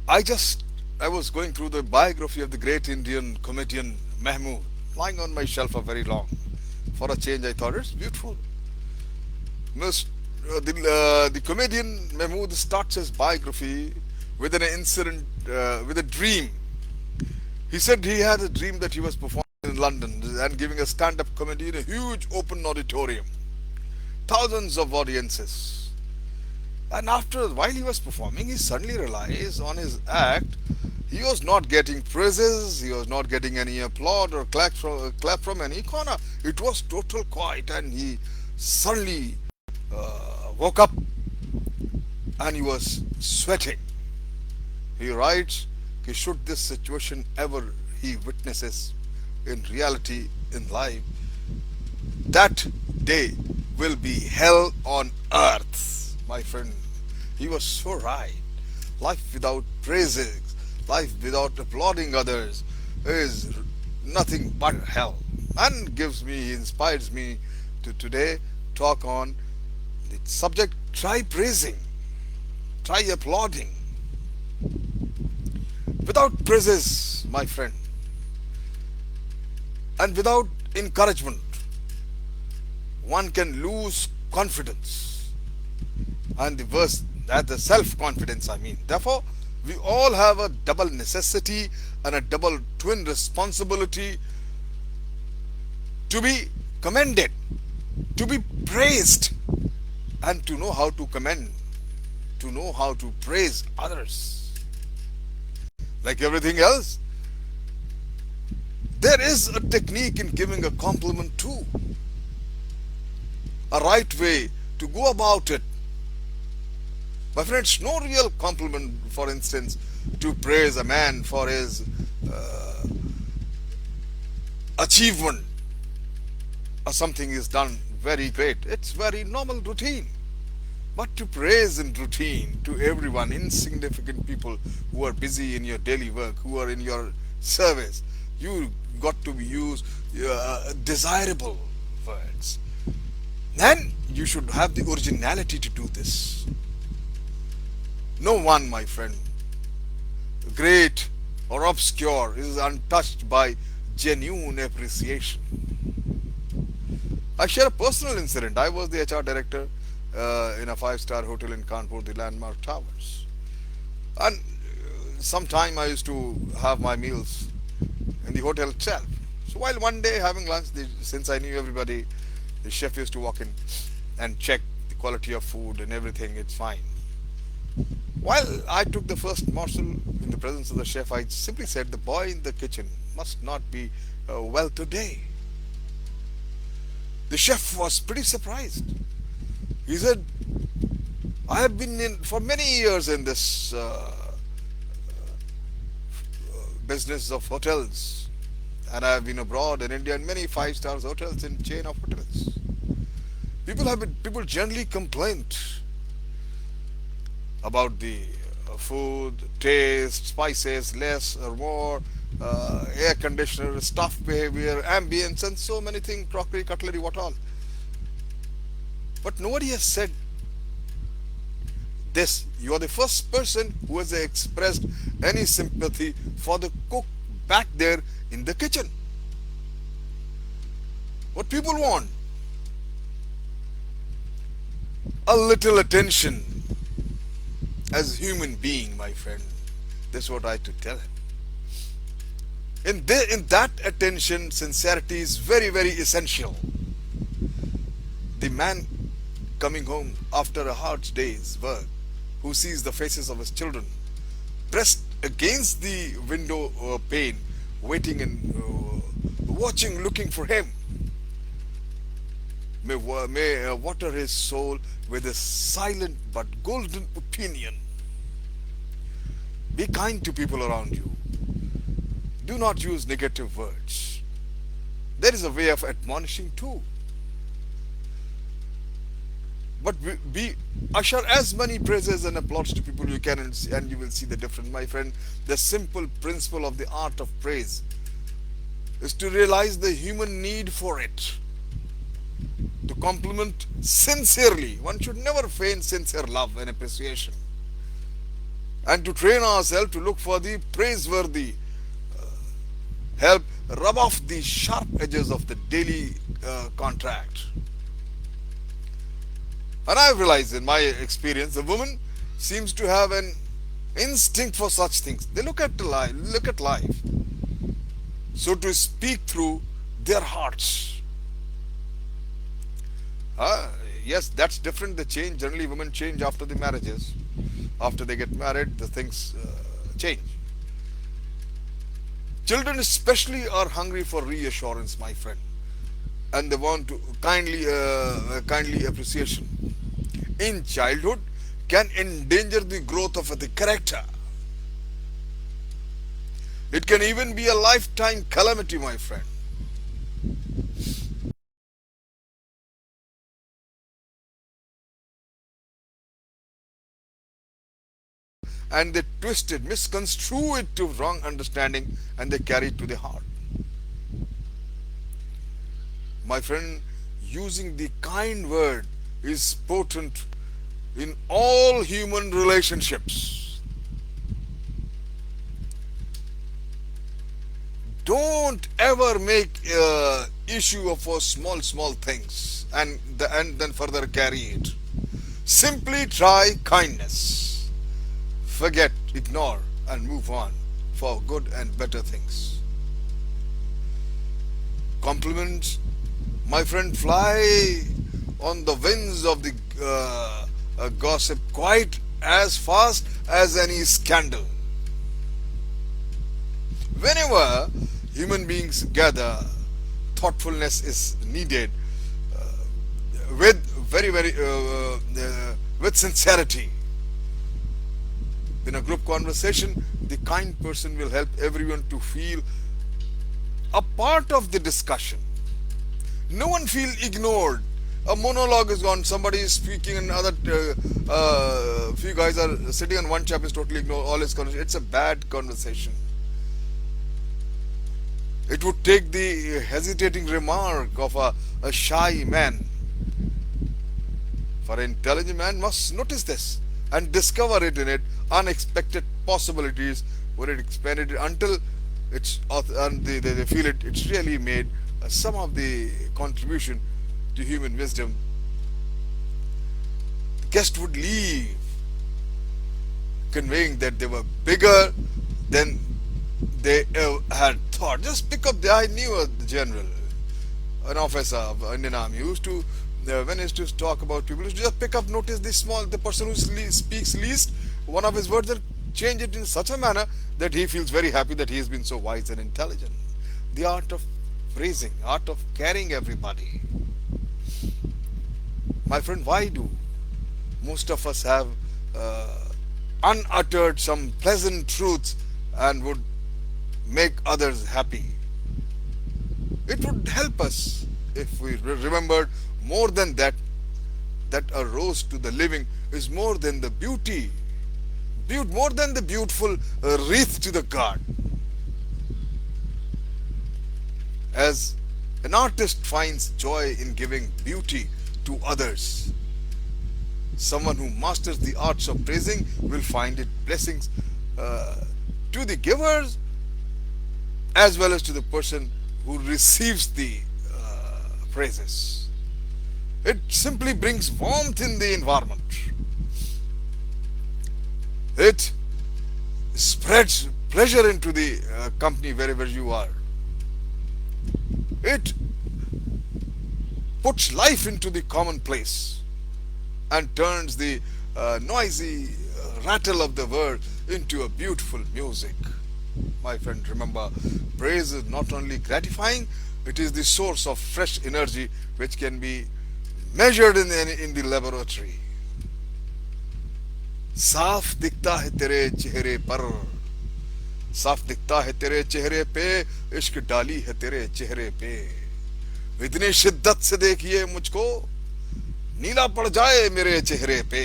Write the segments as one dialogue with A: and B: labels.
A: I was going through the biography of the great Indian comedian Mahmood, lying on my shelf for very long. For a change, I thought it's beautiful. Most the comedian Mahmood starts his biography with an incident, with a dream. He said he had a dream that he was performing in London and giving a stand-up comedy in a huge open auditorium, thousands of audiences. And after, while he was performing, he suddenly realized on his act he was not getting praises, he was not getting any applaud or clap from any corner. It was total quiet, and he suddenly woke up and he was sweating. He writes, should this situation ever he witnesses in reality in life, that day will be hell on earth. My friend, he was so right. Life without praises, life without applauding others is nothing but hell. And inspires me to today talk on the subject, try praising, try applauding. Without praises, my friend, and without encouragement, one can lose confidence. And the worst, that the self-confidence, I mean. Therefore, we all have a double necessity and a double twin responsibility to be commended, to be praised, and to know how to commend, to know how to praise others. Like everything else, there is a technique in giving a compliment too, a right way to go about it. My friends, no real compliment, for instance, to praise a man for his achievement or something is done very great. It's very normal routine. But to praise in routine to everyone, insignificant people who are busy in your daily work, who are in your service, you got to use desirable words. Then you should have the originality to do this. No one, my friend, great or obscure, is untouched by genuine appreciation. I share a personal incident. I was the HR director in a five-star hotel in Kanpur, the Landmark Towers. And sometime I used to have my meals in the hotel itself. So while one day having lunch, since I knew everybody, the chef used to walk in and check the quality of food and everything, it's fine. While I took the first morsel in the presence of the chef, I simply said, the boy in the kitchen must not be well today. The chef was pretty surprised. He said, I have been in for many years in this business of hotels, and I have been abroad in India in many five-star hotels in chain of hotels. People generally complain about the food, taste, spices, less or more, air conditioner, staff behavior, ambience, and so many things, crockery, cutlery, what all. But nobody has said this. You are the first person who has expressed any sympathy for the cook back there in the kitchen. What people want? A little attention as human being, my friend. That's what I had to tell him. In that attention, sincerity is very, very essential. The man coming home after a hard day's work, who sees the faces of his children pressed against the window pane, waiting and watching, looking for him, may water his soul with a silent but golden opinion. Be kind to people around you. Do not use negative words. There is a way of admonishing too. But usher as many praises and applause to people you can, and you will see the difference, my friend. The simple principle of the art of praise is to realize the human need for it. To compliment sincerely. One should never feign sincere love and appreciation. and to train ourselves to look for the praiseworthy, help rub off the sharp edges of the daily contract. And I've realized in my experience, a woman seems to have an instinct for such things. They look at life, so to speak, through their hearts. Uh, yes, that's different. The change, generally women change after the marriages. After they get married, the things change. Children especially are hungry for reassurance, my friend, and they want to kindly appreciation. In childhood, can endanger the growth of the character. It can even be a lifetime calamity, my friend. And they twist it, misconstrue it to wrong understanding, and they carry it to the heart. My friend, using the kind word is potent in all human relationships. Don't ever make issue of small things and then further carry it. Simply try kindness. Forget, ignore, and move on for good and better things. Compliments, my friend, fly on the winds of the gossip quite as fast as any scandal. Whenever human beings gather, thoughtfulness is needed with with sincerity. In a group conversation, the kind person will help everyone to feel a part of the discussion. No one feel ignored. A monologue is gone, somebody is speaking and other few guys are sitting and one chap is totally ignored all his conversation. It's a bad conversation. It would take the hesitating remark of a shy man. For an intelligent man must notice this and discover it in it unexpected possibilities when it expanded until they feel it's really made some of the contribution to human wisdom. The guest would leave conveying that they were bigger than they had thought. Just pick up I knew a general, an officer of Indian Army, used to when he used to talk about people, he used to just pick up, notice the person who speaks least, one of his words, and change it in such a manner that he feels very happy that he has been so wise and intelligent. The art of phrasing, art of carrying everybody. My friend, why do most of us have unuttered some pleasant truths and would make others happy? It would help us if we remembered more than that a rose to the living is more than the beauty, more than the beautiful wreath to the god. As an artist finds joy in giving beauty to others, someone who masters the arts of praising will find it blessings to the givers as well as to the person who receives the praises. It simply brings warmth in the environment. It spreads pleasure into the company wherever you are. It puts life into the commonplace and turns the noisy rattle of the world into a beautiful music. My friend, remember, praise is not only gratifying, it is the source of fresh energy which can be measured in the laboratory. साफ दिखता है तेरे चेहरे पर, साफ दिखता है तेरे चेहरे पे, इश्क डाली है तेरे चेहरे पे, इतनी शिद्दत से देखिए मुझको, नीला पड़ जाए मेरे चेहरे पे,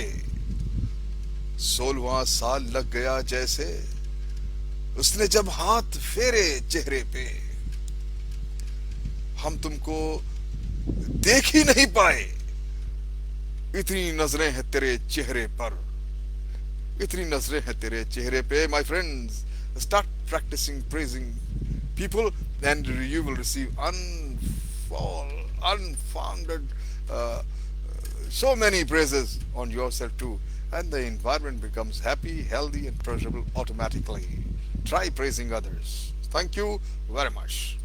A: 16वां साल लग गया जैसे उसने जब हाथ फेरे चेहरे पे, हम तुमको देख ही नहीं पाए, इतनी नजरें हैं तेरे चेहरे पर, इतनी नजरें हैं तेरे चेहरे पे my friends. Start practicing praising people and you will receive unfounded uh, so many praises on yourself too, and the environment becomes happy, healthy, and pleasurable automatically. Try praising others. Thank you very much.